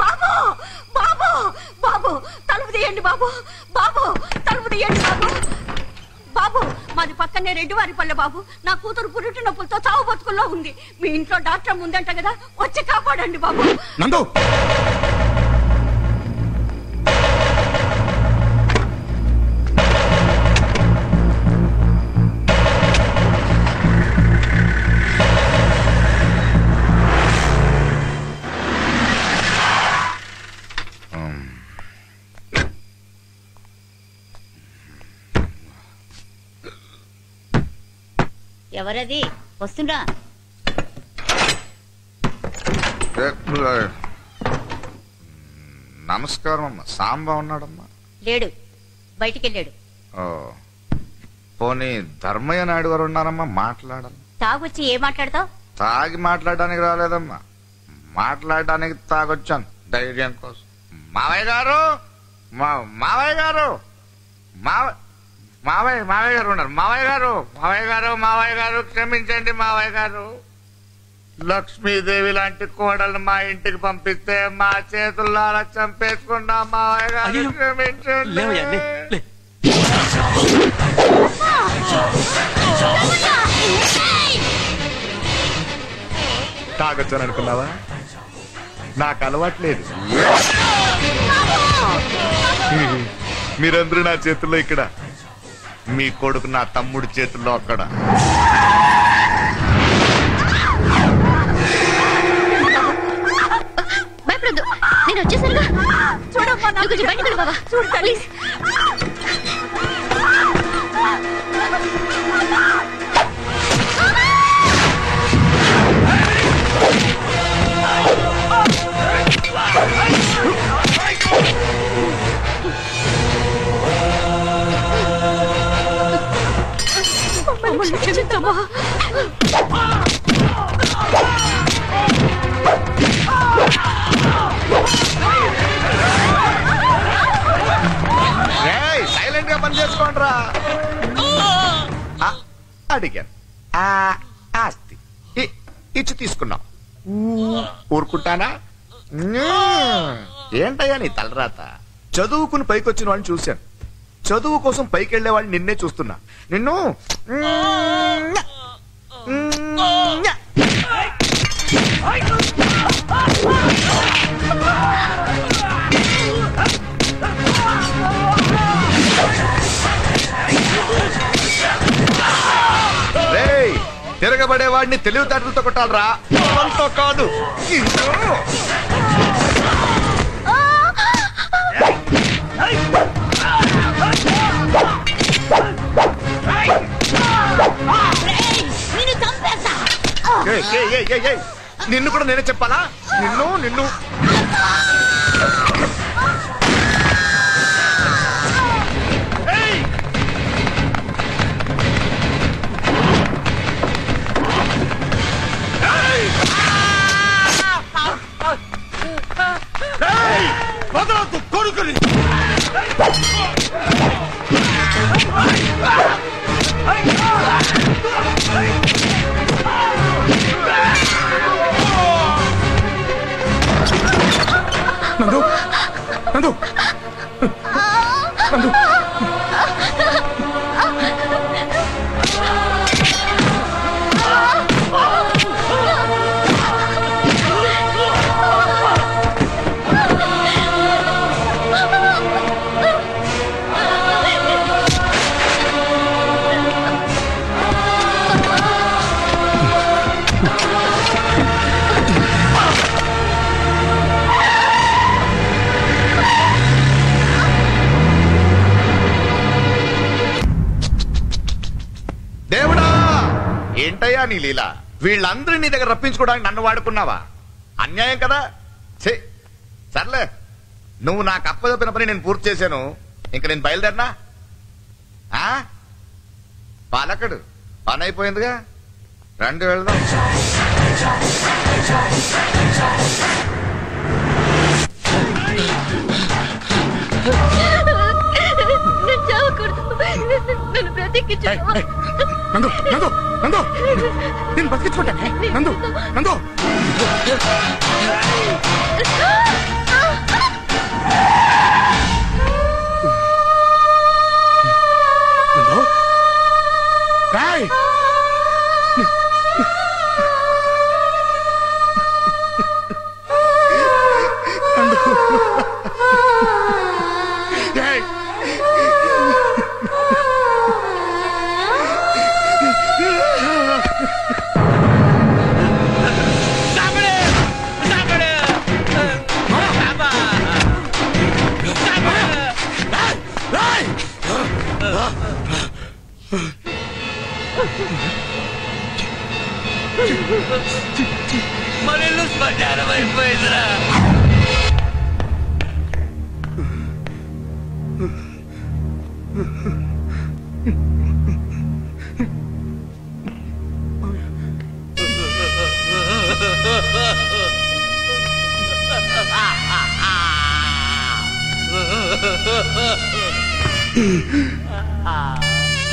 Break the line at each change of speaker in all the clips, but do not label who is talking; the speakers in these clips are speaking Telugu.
బాబు బాబు బాబు తలుపు తీయండి బాబు బాబు తలుపు తీయండి బాబు బాబు మాది పక్కనే రెడ్డివారిపల్లె బాబు నా కూతురు పురుటి నొప్పులతో చావు బతుకుల్లో ఉంది మీ ఇంట్లో డాక్టర్ ముందంట కదా వచ్చి కాపాడండి బాబు
నందు
ఎవరది వస్తున్నా
నమస్కారం అమ్మా సాంబా ఉన్నాడమ్మా
లేడు బయటికి వెళ్ళాడు
పోనీ ధర్మయ్య నాయుడు గారు ఉన్నారమ్మా మాట్లాడాలి
తాగొచ్చి ఏం మాట్లాడతావు
తాగి మాట్లాడడానికి రాలేదమ్మా మాట్లాడడానికి తాగొచ్చాను ధైర్యం కోసం మావయ్య గారు మావయ్య గారు మావయ్య గారు ఉన్నారు మావయ్య గారు క్షమించండి మావయ్య గారు లక్ష్మీదేవి లాంటి కోడలు మా ఇంటికి పంపిస్తే మా చేతుల్లో అలా చంపేసుకున్నా మావయ్య గారు క్షమించండి
తాగొచ్చాను అనుకున్నావా నాకు అలవాట్లేదు మీరందరూ నా చేతుల్లో ఇక్కడ మీ కొడుకు నా తమ్ముడి చేతుల్లో అక్కడ
భయపడద్దు నేను వచ్చేసరిగా చూడమ్మా చూడు ప్లీజ్
సైలెంట్ గా పని చేసుకోండి రా అడిగాను ఆస్తి ఇచ్చి తీసుకున్నాం ఊరుకుంటానా ఏంటయ్యా నీ తలరాత చదువుకుని పైకొచ్చిన వాళ్ళని చూశాను చదువు కోసం పైకి వెళ్లే వాళ్ళని నిన్నే చూస్తున్నా నిన్ను తిరగబడేవాడిని తెలివితేటలతో కొట్టాలరా అంతో కాదు నిన్ను కూడా నేనే చెప్పాలా నిన్ను కొడుకుని
నందు నందు నందు
ఏంటయ్యా నీ లీలా వీళ్ళందరూ నీ దగ్గర రప్పించుకోవడానికి నన్ను వాడుకున్నావా అన్యాయం కదా సర్లే నువ్వు నాకు అప్పచెప్పిన పని నేను పూర్తి చేశాను ఇంక నేను బయలుదేరినా పాలకుడు పని అయిపోయిందిగా రండి వెళ్దాం
నందు నందు నందు నేను బతికించుకుంటాను నందు నందు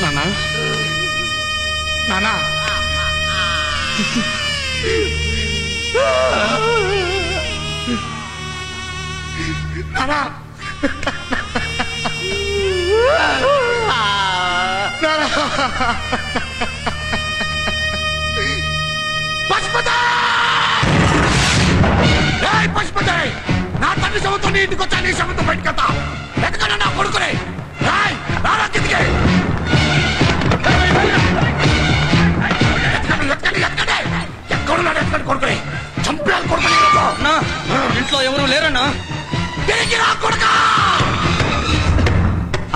నానా నానా నానా పశుపతి నా తండ్రి శవంతో నీ ఇంటికి వచ్చా నీ శవంతో బయటకెళ్తా ఎక్కడన్నా నా కొడుకునే ఎక్కడున్నాడు ఎక్కడ కొడుకునే చంపేయాలి కొడుకునే
ఇంట్లో ఎవరు లేరన్నా
తిరిగి రా కొడుకా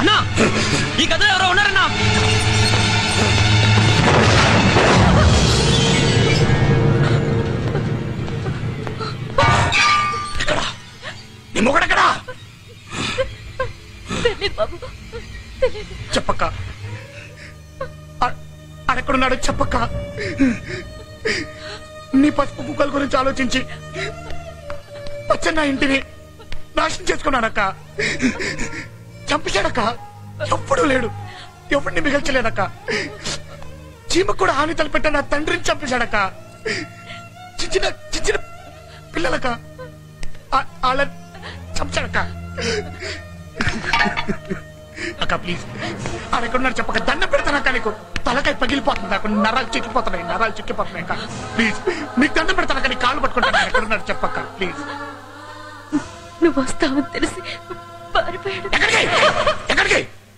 అన్నా ఈ గదిలో ఎవరో ఉన్నారన్నా
నీ మొగడెక్కడా చెప్పక్క అడెక్కడున్నాడు చెప్పక్క నీ పసుపు కుక్కల గురించి ఆలోచించి పచ్చన్న ఇంటిని నాశనం చేసుకున్నానక్క చంపించాడక్క ఎప్పుడూ లేడు ఎవరిని మిగల్చలేదక్క చీమకు కూడా హాని తలపెట్ట నా తండ్రిని చంపించాడక్క చిన్న చిన్న పిల్లలక వాళ్ళ చంపాడక్క అక్క ప్లీజ్ ఆడెక్కడున్నాడు చెప్పక దండం పెడతానక్క నీకు తలకాయ పగిలిపోతుంది నాకు నరాలు చిక్కిపోతున్నాయి అక్క ప్లీజ్ నీకు దండం పెడతానక్క నీ కాళ్ళు పట్టుకుంటాను ఎక్కడున్నాడు చెప్పక్క ప్లీజ్
నువ్వు వస్తావని తెలిసి పారిపోయాడు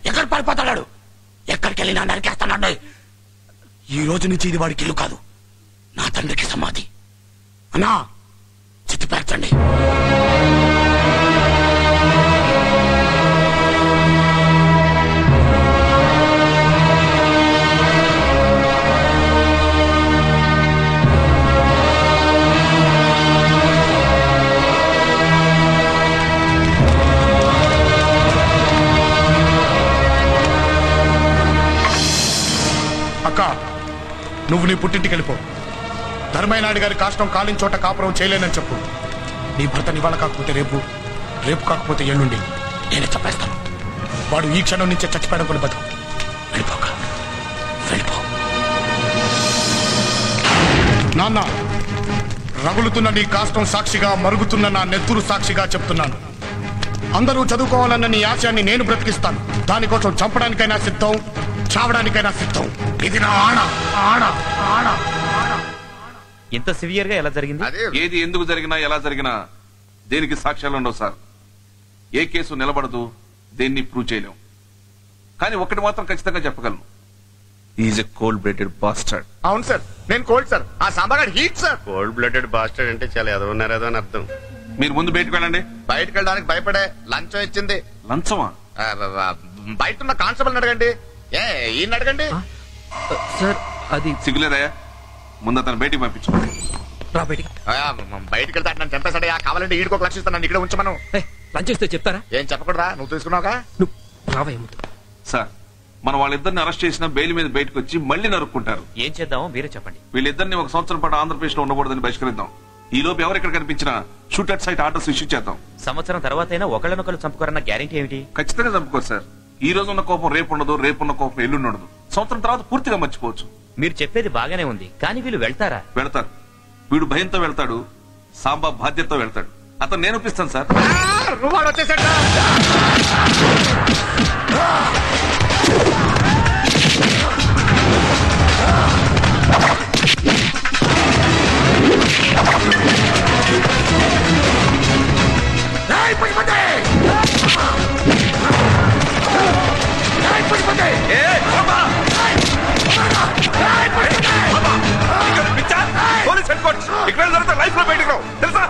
ఎక్కడ పారిపోతాడు ఎక్కడికి వెళ్ళినా నరికేస్తానండి ఈ రోజు నుంచి ఇది వాడికి ఇల్లు కాదు నా తండ్రికి సమాధి అన్నా చిత్తి పేర్చండి అక్క నువ్వు నీ పుట్టింటికి వెళ్ళిపో ధర్మయ్యనాయుడు గారి కాష్టం కాలిన చోట కాపురం చేయలేనని చెప్పు నీ భర్తని ఇవాళ కాకపోతే రేపు కాకపోతే ఎల్లుండి నేనే చెప్పేస్తాను వాడు ఈ క్షణం నుంచే చచ్చిపోయడం కొని బతుకు వెళ్ళిపోక వెళ్ళిపో నాన్న రగులుతున్న నీ కాష్టం సాక్షిగా మరుగుతున్న నా నెత్తురు సాక్షిగా చెప్తున్నాను అందరూ చదువుకోవాలన్న నీ ఆశయాన్ని నేను బ్రతికిస్తాను దానికోసం చంపడానికైనా సిద్ధం చావడానికైనా సిద్ధం ఇది నా ఆడ
ఇంత సివియర్ గా ఎలా జరిగింది
ఏది ఎందుకు జరిగినా ఎలా జరిగినా దేనికి సాక్ష్యాలు ఉండవు సార్ ఏ కేసు నిలబడదు దేన్ని ప్రూవ్ చేయలేం కానీ ఒకటి మాత్రం ఖచ్చితంగా చెప్పగలను is a cold blooded bastard.
అవును సార్ నేను కోల్డ్ సార్ ఆ సాంబాగాడు heat sir.
Cold blooded bastard అంటే చాలా ఎదవన్నారేదో అని అర్థం.
మీరు ముందు బయటకు వెళ్ళండి.
బయటకు వెళ్ళడానికి భయపడే లంచం ఇచ్చింది.
లంచమా?
బయట ఉన్న కానిస్టేబుల్ అడగండి. ఈయన అడగండి
సార్. అది
సిగ్గులేదయ్యా, ముందు అతను బయటికి పంపించు.
బయటకు వెళ్తే నన్ను చంపేశాడు. కావాలంటే ఈడికి ఒక లక్ష ఇస్తాను, నన్ను ఇక్కడ ఉంచమను.
లంచ్ ఇస్తే చెప్తారా?
ఏం చెప్పకూడదా? నువ్వు తీసుకున్నావుగా.
సార్ మనం వాళ్ళిద్దరిని అరెస్ట్ చేసిన బెయిల్ మీద బయటకు వచ్చి మళ్ళీ నరుక్కుంటారు.
ఏం చేద్దామో మీరే చెప్పండి.
వీళ్ళిద్దరిని 1 సంవత్సరం పాటు ఆంధ్రప్రదేశ్ లో ఉండకూడదని బహిష్కరిద్దాం. ఈ లోపు ఎవరెక్కడ కనిపించినా shoot at site orders issue చేద్దాం.
సంవత్సరం తర్వాత అయినా ఒకళ్ళనొకళ్ళు చంపుకోరన్న గ్యారెంటీ ఏమిటి?
ఖచ్చితంగా చంపుకోరు సార్. ఈ రోజు ఉన్న కోపం రేపు ఉండదు, రేపు ఉన్న కోపం ఎల్లుండి ఉండదు. సంవత్సరం తర్వాత పూర్తిగా మర్చిపోవచ్చు.
మీరు చెప్పేది బాగానే ఉంది, కానీ వీళ్ళు వెళ్తారా?
వెళ్తారు. వీడు భయంతో వెళ్తాడు, సాంబా బాధ్యతతో వెళ్తాడు. అతను నేను ఒప్పిస్తాను సార్.
వాడు వచ్చేసాడు.
పోలీస్ హెడ్ క్వార్టర్స్ ఇక్కడ జరిగితే లైఫ్ లో బయటకు రావు తెలుసా?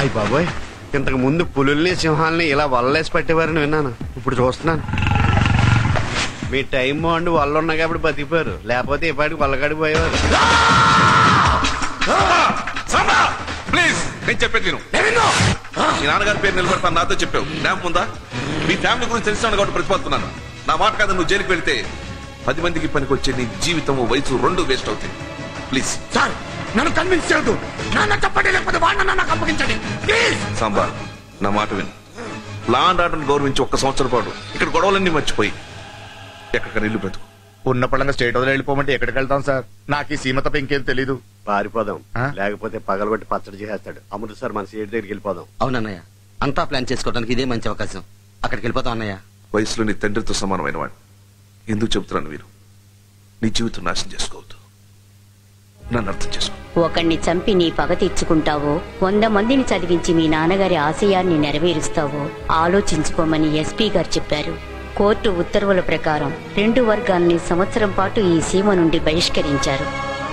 అయ్య బాబోయ్, ఇంతకు ముందు పులుల్ని సింహాలని ఇలా వల్లేసి పట్టేవారని విన్నాను. ఇప్పుడు చూస్తున్నాను. మీ టైం బాగుండి వల్ల ఉన్నా కాబట్టి బతికిపోయారు, లేకపోతే ఇప్పటికి వల్లగాడి పోయేవారు.
ప్లీజ్, నేను చెప్పేది విను. మీ నాన్నగారి పేరు నిలబెడతాను నాతో చెప్పావు, జ్ఞాపకం ఉందా? మీ ఫ్యామిలీ గురించి తెలిసినాను కాబట్టి ప్రతిపాదుతున్నాను. నా మాట కాదు, నువ్వు జైలుకి వెళ్తే 10 మందికి పనికి వచ్చే నీ జీవితం వయసు 2 వేస్ట్ అవుతాయి. ప్లీజ్
సార్, నన్ను కన్విన్స్ చేయొద్దు. నాన్న చెప్పండి, లేకపోతే వాళ్ళ నాకు అప్పగించండి ప్లీజ్.
సాంబా, నా మాట విను. లా అండ్ ఆర్డర్ గౌరవించి 1 సంవత్సరం పాటు ఇక్కడ గొడవలన్నీ మర్చిపోయి ఎక్కడికైనా ఇల్లు బ్రతుకు.
ఉన్న పడంగా స్టేట్ వదిలి వెళ్ళిపోమంటే ఎక్కడికి వెళ్తాం సార్? నాకు ఈ సీమ తప్ప ఇంకేం తెలీదు.
పారిపోదాం, లేకపోతే పగలగొట్టి పచ్చడి చేసేస్తాడు. అమృత్సర్ మన సీట్ దగ్గరికి వెళ్ళిపోదాం.
అవునన్నయ్య, అంతా ప్లాన్ చేసుకోవడానికి ఇదే మంచి అవకాశం. అక్కడికి వెళ్ళిపోతాం అన్నయ్య.
వయసులో నీ తండ్రితో సమానమైన వాడు. ఎందుకు చెబుతున్నాను వీరు? నీ జీవితం నాశనం చేసుకోవద్దు. నన్ను అర్థం చేసుకో.
ఒకణ్ణి చంపి నీ పగ తీర్చుకుంటావో, 100 మందిని చదివించి మీ నాన్నగారి ఆశయాన్ని నెరవేరుస్తావో ఆలోచించుకోమని ఎస్పీ గారు చెప్పారు. కోర్టు ఉత్తర్వుల ప్రకారం 2 వర్గాల్ని సంవత్సరం పాటు ఈ సీమ నుండి బహిష్కరించారు.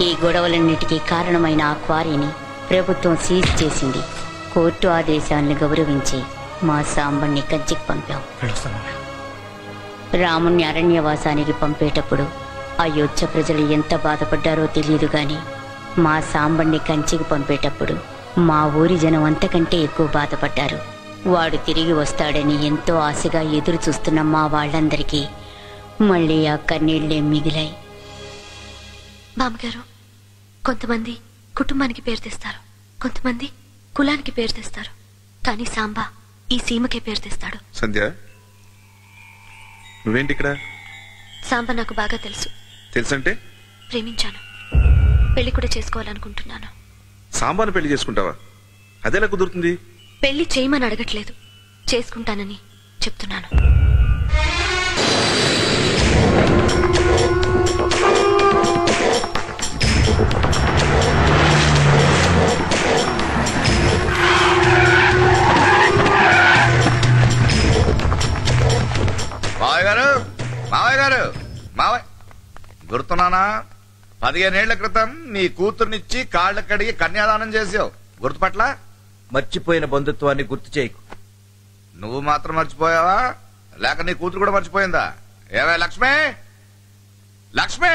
ఈ గొడవలన్నిటికీ కారణమైన ఆ క్వారీని ప్రభుత్వం సీజ్ చేసింది. కోర్టు ఆదేశాలను గౌరవించి మా సాంబణ్ణి కంచికి పంపాం. రాముణ్ణి అరణ్యవాసానికి పంపేటప్పుడు అయోధ్య ప్రజలు ఎంత బాధపడ్డారో తెలియదు గాని, మా సాంబణ్ణి కంచికి పంపేటప్పుడు మా ఊరి జనం అంతకంటే ఎక్కువ బాధపడ్డారు. వాడు తిరిగి వస్తాడని ఎంతో ఆశగా ఎదురు చూస్తున్న మా వాళ్ళందరికీ మళ్ళీ ఆ కన్నీళ్లే మిగిలాయి.
బామ్మగారు, కొంతమంది కుటుంబానికి పేరు తెస్తారు, కొంతమంది కులానికి పేరు తెస్తారు, కానీ సాంబా ఈ సీమకే పేరు తెస్తాడు.
సంధ్య, నువ్వేంటి ఇక్కడ?
సాంబా నాకు బాగా తెలుసు.
తెలుసంటే?
ప్రేమించాను, పెళ్లి కూడా చేసుకోవాలనుకుంటున్నాను.
సాంబాను పెళ్లి చేసుకుంటావా? అదెలా కుదురుతుంది?
పెళ్లి చేయమని అడగట్లేదు, చేసుకుంటానని చెప్తున్నాను.
మావయ్య గారు, మావయ్య గారు, మావయ్య గుర్తున్నానా? 15 ఏళ్ల క్రితం నీ కూతుర్నిచ్చి కాళ్ళ కడిగి కన్యాదానం చేసావు, గుర్తుపట్ల?
మర్చిపోయిన బంధుత్వాన్ని గుర్తు చేయకు.
నువ్వు మాత్రం మర్చిపోయావా, లేక నీ కూతురు కూడా మర్చిపోయిందా? ఏవే లక్ష్మి, లక్ష్మి!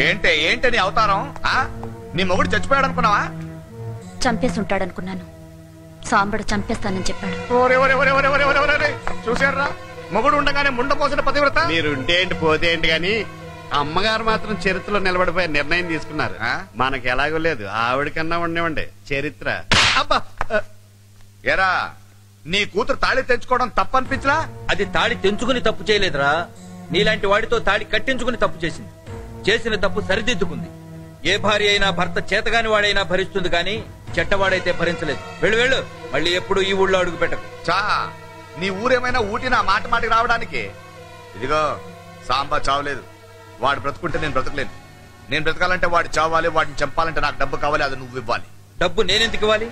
ఏంటే నీ అవతారం? నీ మొగుడు చచ్చిపోయాడు అనుకున్నావా?
చంపేసి ఉంటాడనుకున్నాను. సాంబడు చంపేస్తానని చెప్పాడు.
చూసారా, మొగుడు ఉండగానే ముండ పోసిన పతివ్రత.
మీరుంటే ఏంటి పోతే ఏంటి గాని, అమ్మగారు మాత్రం చరిత్రలో నిలబడిపోయే నిర్ణయం తీసుకున్నారు. మనకి ఎలాగో లేదు, ఆవిడకన్నా ఉండేవండి చరిత్ర.
అబ్బా, ఎరా నీ కూతురు తాళి తెచ్చుకోవడం తప్పనిపించలా?
అది తాళి తెంచుకుని తప్పు చేయలేదురా, నీలాంటి వాడితో తాళి కట్టించుకుని తప్పు చేసింది. చేసిన తప్పు సరిదిద్దుకుంది. ఏ భార్య అయినా భర్త చేతగాని వాడైనా భరిస్తుంది కానీ చెట్టవాడైతే భరించలేదు. వెళ్ళు వెళ్ళు, మళ్ళీ ఎప్పుడు ఈ ఊళ్ళో అడుగు పెట్టకు.
చా, నీ ఊరేమైనా ఊటి నా మాటికి రావడానికి? ఇదిగో, సాంబా చావలేదు, వాడు బ్రతుకుంటే నేను బ్రతకలేను. నేను బ్రతకాలంటే వాడు చావాలి, వాడిని చంపాలంటే నాకు డబ్బు కావాలి, అది నువ్వు ఇవ్వాలి.
డబ్బు నేనెందుకు ఇవ్వాలి?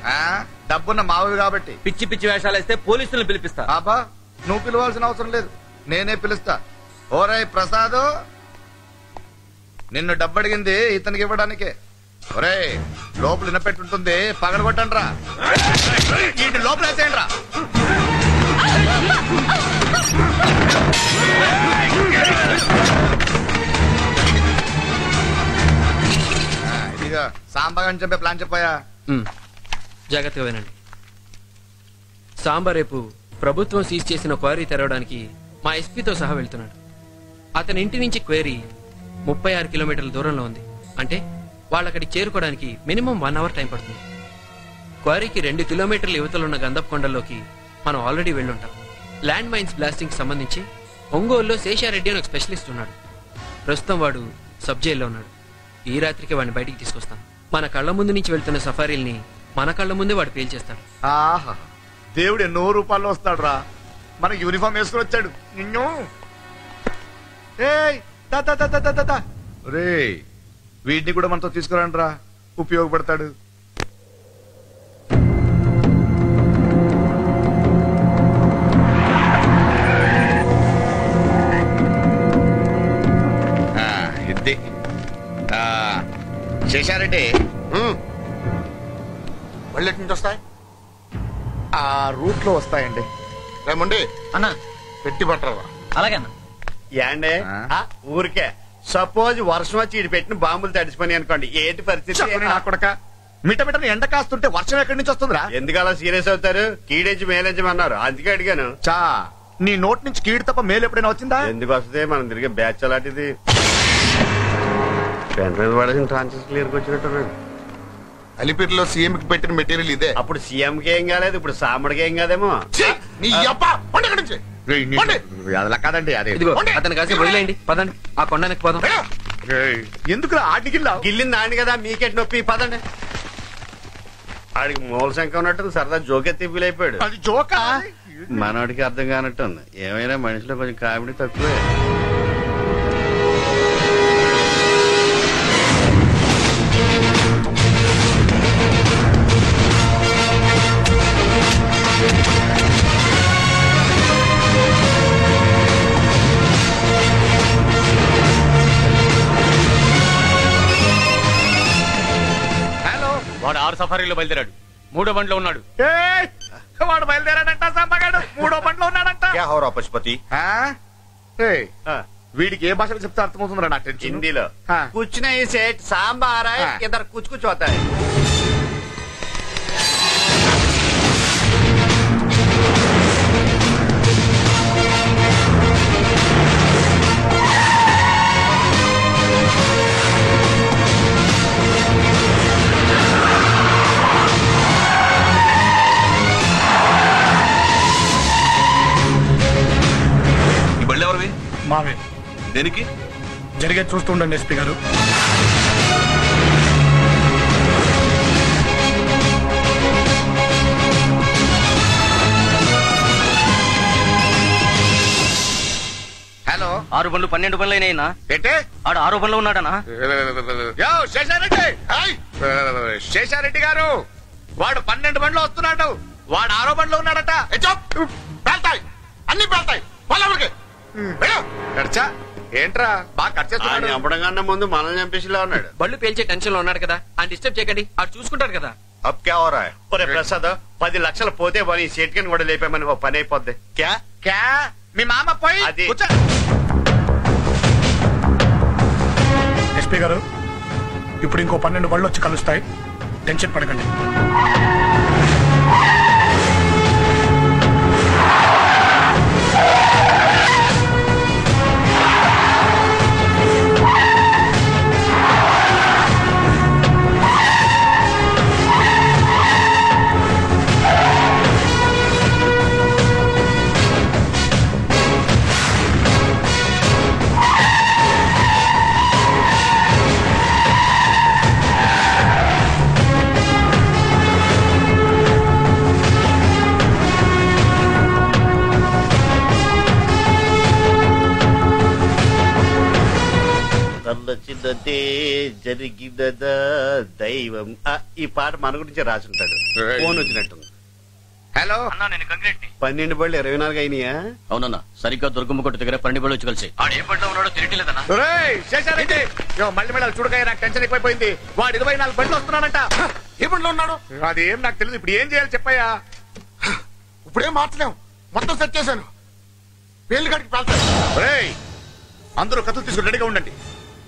డబ్బున్న మావి కాబట్టి.
పిచ్చి పిచ్చి వేషాలు వేస్తే పోలీసులను పిలిపిస్తా.
ఆబా, నువ్వు పిలవాల్సిన అవసరం లేదు, నేనే పిలుస్తా. ఓరై ప్రసాద్, నిన్ను డబ్బు అడిగింది ఇతనికి ఇవ్వడానికే. ఒరే, లోపల వినపెట్టుంటుంది, పగలగొట్టండి రా, ఇంటి లోపల వేసేయండి రా. ఇదిగా సాంబా అని చెప్పే ప్లాన్ చెప్పాయా?
జాగ్రత్తగా వినండి. సాంబా రేపు ప్రభుత్వం సీజ్ చేసిన క్వారీ తెరవడానికి మా ఎస్పీతో సహా వెళ్తున్నాడు. అతని ఇంటి నుంచి క్వేరీ 36 కిలోమీటర్ల దూరంలో ఉంది. అంటే వాళ్ళక్కడికి చేరుకోవడానికి మినిమం 1 అవర్ టైం పడుతుంది. క్వారీకి 2 కిలోమీటర్ల యువతలున్న గంధపు కొండల్లోకి మనం ఆల్రెడీ వెళ్ళుంటాం. ల్యాండ్ మైన్స్ బ్లాస్టింగ్ సంబంధించి ఒంగోలులో శేషారెడ్డి అని ఒక స్పెషలిస్ట్ ఉన్నాడు. ప్రస్తుతం వాడు సబ్ జైల్లో ఉన్నాడు. ఈ రాత్రికి వాడిని బయటికి తీసుకొస్తాం. మన కళ్ళ ముందు నుంచి వెళ్తున్న సఫారీల్ని మన కళ్ళ ముందే వాడు పేల్చేస్తాడు.
ఆహా, దేవుడు ఎన్నో రూపాల్లో వస్తాడు రా. మనకి యూనిఫామ్ వేసుకుని వచ్చాడు. నిన్ను రే, వీడిని కూడా మనతో తీసుకురండి రా, ఉపయోగపడతాడు. ఇది శేషారెడ్డి
మళ్ళీ ఎటు నుంచి వస్తాయి?
ఆ రూట్ లో వస్తాయండి.
రేమండి
అన్నా
పెట్టి పట్టరా.
అలాగే అన్న.
ఏండే ఊరికే సపోజ్ వర్షం వచ్చి ఇటు పెట్టిన బాంబులు తడిసిపోయి అనుకోండి, ఏంటి పరిస్థితి?
నా కొడక మిటమిటను ఎండ కాస్తుంటే వర్షం ఎక్కడి నుంచి వస్తుందిరా?
ఎందుకు అలా సీరియస్ అవుతారు? కీడించి మేలించమన్నారు, అందుకే అడిగాను.
చా నీ నోట్ నుంచి కీడు తప్ప మేలు ఎప్పుడైనా వచ్చిందా?
ఎందుకు వస్తుంది? మనం తిరిగే బ్యాచ్ అలాంటిది. పెన్ డ్రైవ్ పడేసిన ట్రాన్సిస్ క్లియర్కి వచ్చినట్టున్నాడు.
అలిపిరిలో సీఎం కి పెట్టిన మెటీరియల్ ఇదే.
అప్పుడు సీఎం కి ఏం కాలేదు, ఇప్పుడు సాముడికి ఏం కాదేమో.
నీ అబ్బా పండి ఇక్కడి నుంచి.
అలా కాదండి, అదే
ఇదిగో అతను కాసేపు వదిలేయండి, పదండి ఆ కొండనికి పోదాం.
ఎందుకు ఆటికిల్లా
గిల్లింది ఆడి కదా, మీకెట్ నొప్పి, పదండి. ఆడికి మూల శంక ఉన్నట్టు సరదా జోకెత్తి ఫీల్ అయిపోయాడు.
అది జోకా?
మనోడికి అర్థం కానట్టుంది. ఏమైనా మనిషిలో కొంచెం కామెడీ తక్కువే.
వాడు 6 సఫారీలో బయలుదేరాడు, 3వ బండిలో ఉన్నాడు.
వాడు బయలుదేరాడంట, సమ్మగాడు 3వ బండిలో ఉన్నాడంట.
పశుపతి
వీడికి ఏ భాషలో చెప్తే అర్థమవుతుందిరా నాకు టెన్షన్.
హిందీలో కూర్చున్న ఈ సేట్ సాంబారా ఇద్దరు కూర్చుకూర్చు అవుతాయి.
మావే
దేనికి?
జరిగే చూస్తుండండి ఎస్పీ గారు.
హలో
6 బండ్లు 12 బండ్లు అయినా
ఏంటే?
ఆడు 6వ బండ్లో ఉన్నాడనా?
శేషారెడ్డి, శేషారెడ్డి గారు, వాడు 12 బండ్లో వస్తున్నాడు, వాడు 6వ బండ్లో ఉన్నాడట.
అన్ని పెడతాయి.
ఏంట్రా బాగా కట్ చేస్తున్నాడు.
చంపడం కన్నా ముందు మనల్ని చంపేసిలా ఉన్నాడు.
బళ్ళు పేల్చే టెన్షన్ లో ఉన్నాడు కదా, ఆయన డిస్టర్బ్ చేయకండి, ఆడు చూసుకుంటాడు కదా.
అబ్ క్యా హో రహా హై? ఒరే ప్రసాద్, 10 లక్షలు పోతే పోనీ సేట్కని కూడా లేపామని ఓ పని అయిపోద్ది. క్యా
క్యా మీ మామ పోయి
అది
ఎస్పీ గారు, ఇప్పుడు ఇంకో 12 బళ్ళు వచ్చి కలుస్తాయి, టెన్షన్ పడకండి.
జరిగినదా దైవం. ఈ పాట మన గురించి రాసుంటాడు. ఫోన్ వచ్చినట్టుంది.
హలో
అన్నా, నేను కంగ్రెట్.
12 బళ్ళు 24 అయినాయా?
అవునన్నా, సరిగ్గా దుర్గమ్మ కొట్టు దగ్గర 12 బళ్ళు వచ్చి కలిసి. ఆడు ఏ బండిలో ఉన్నాడో తెలియట్లేదన్నా.
శేషారెడ్డి, మళ్ళీ మళ్ళీ చూడగా నాకు టెన్షన్ ఎక్కువైపోయింది. వాడు 24 బండ్లు వస్తున్నాడంట.
ఏ బండిలో ఉన్నాడు?
అదేం నాకు తెలియదు. ఇప్పుడు ఏం చేయాలి చెప్పయ్యా?
ఇప్పుడేం మార్చలేము, మొత్తం సెట్ చేశాను. పేర్లు కాడికి వెళ్తాను.
అందరూ కథలు తీసుకుని రెడీగా ఉండండి.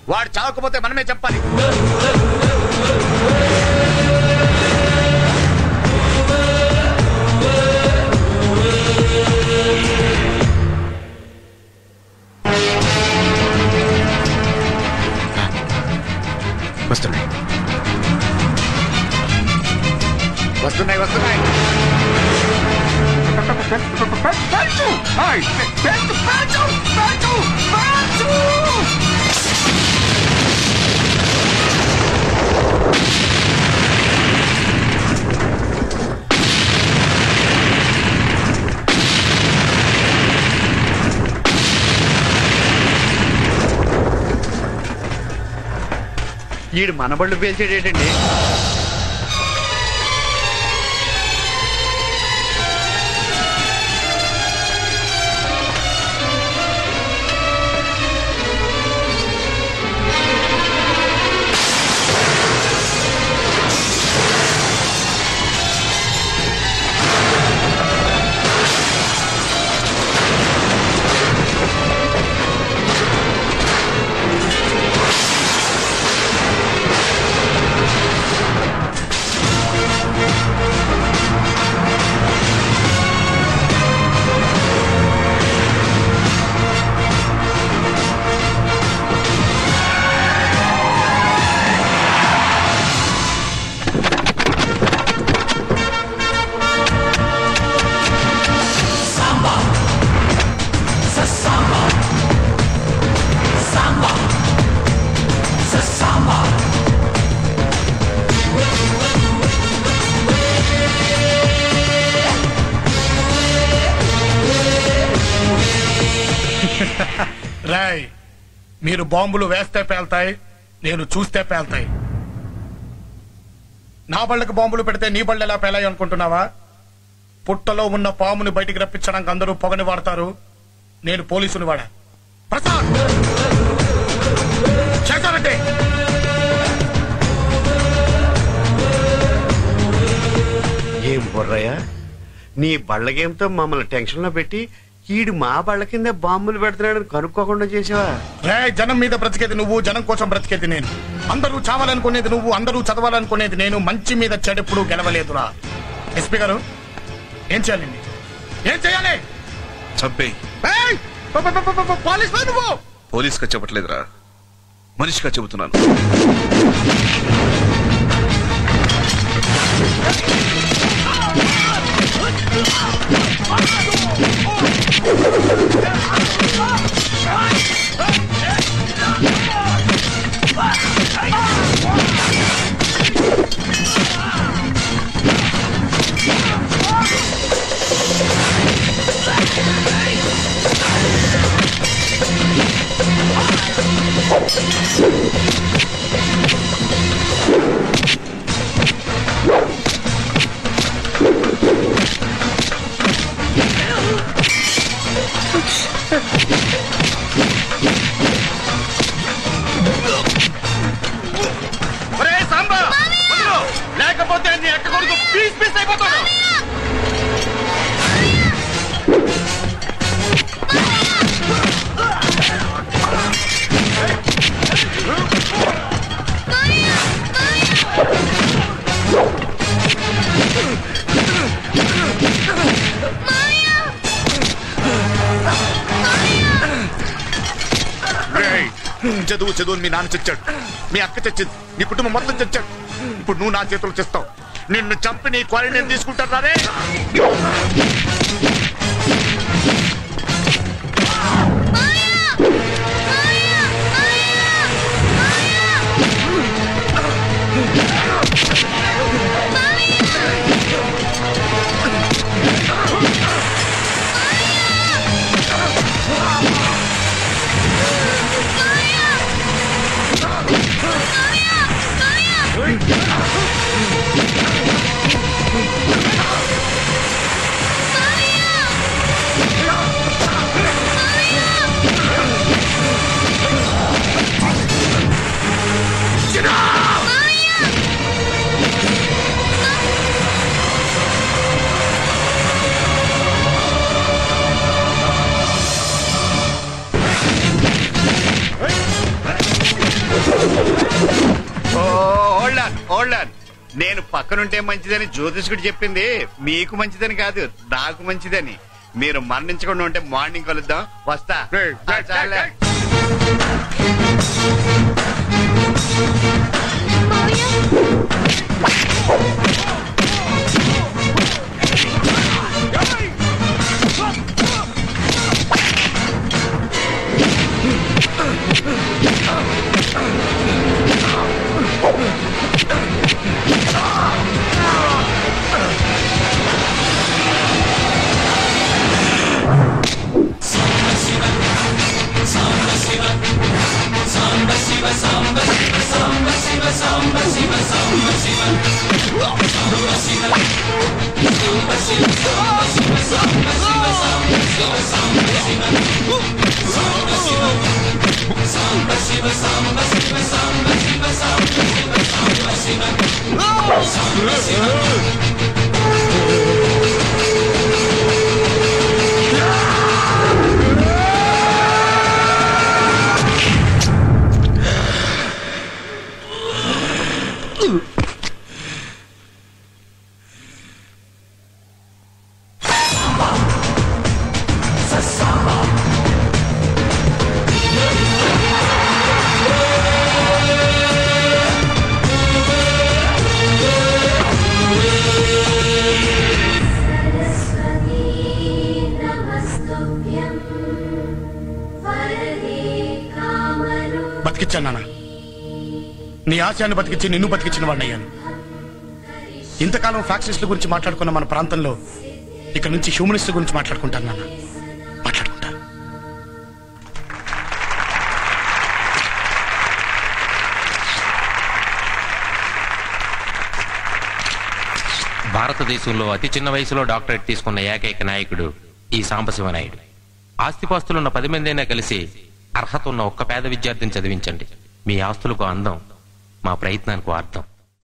వాడు చావకపోతే మనమే చెప్పాలి.
వస్తున్నాయి
వస్తున్నాయి వస్తున్నాయి.
ఈడు మన బళ్ళు పేల్చేటండి.
మీరు బాంబులు వేస్తే పేల్తాయి, నేను చూస్తే పేల్తాయి. నా బళ్ళకి బాంబులు పెడితే నీ బళ్ళు ఎలా పేలాయి అనుకుంటున్నావా? పుట్టలో ఉన్న పాముని బయటికి రప్పించడానికి అందరూ పొగని వాడతారు, నేను పోలీసుని వాడా. ప్రసాద్ చేస్తానంటే
ఏం బుర్రయ్య, నీ బళ్ళగేంతో మమ్మల్ని టెన్షన్ లో పెట్టి ఈడు మా బళ్ళ కింద బాంబులు పెడుతున్నాడని కనుక్కోకుండా చేసావా?
రే, జనం మీద బ్రతికేది నువ్వు, జనం కోసం బ్రతికేది నేను. అందరూ చావాలనుకునేది నువ్వు, అందరూ చదవాలనుకునేది నేను. మంచి మీద చెడెప్పుడు గెలవలేదురా. ఎస్పీ గారు ఏం చేయాలండి? ఏం చేయాలి?
చంపే.
పోలీస్ నువ్వు
పోలీస్ గా చెప్పట్లేదురా, మనిషిగా చెబుతున్నాను.
లేకపోతే నీ ఎక్క కొడుకు పీస్ పీస్ అయిపోతాడు.
చదువు చదువు మీ నాన్న చచ్చాడు, మీ అక్క చచ్చింది, నీ కుటుంబం మొత్తం చచ్చాడు. ఇప్పుడు నువ్వు నా చేతులు చేస్తావు. నిన్ను చంపి నీ క్వారంటైన్ తీసుకుంటారా? నేను పక్కనుంటే మంచిదని జ్యోతిష్కుడు చెప్పింది మీకు మంచిదని కాదు, నాకు మంచిదని. మీరు మరణించకుండా ఉంటే మార్నింగ్ కలుద్దాం. వస్తా. చాలే.
బతికిచ్చాను నాన్న. నీ ఆశయాన్ని బతికించి నిన్ను బతికించిన వాడిని అయ్యాను. ఇంతకాలం ఫ్యాక్సిస్ట్ల గురించి మాట్లాడుకున్న మన ప్రాంతంలో ఇక్కడ నుంచి హ్యూమనిస్ట్ గురించి మాట్లాడుకుంటాను నాన్న. మాట్లాడుకుంటా.
భారతదేశంలో అతి చిన్న వయసులో డాక్టరేట్ తీసుకున్న ఏకైక నాయకుడు ఈ సాంబశివనాయుడు. ఆస్తిపాస్తులున్న 10 మందైనా కలిసి అర్హత ఉన్న ఒక్క పేద విద్యార్థిని చదివించండి. మీ ఆస్తులకు అందం, మా ప్రయత్నానికి అర్థం.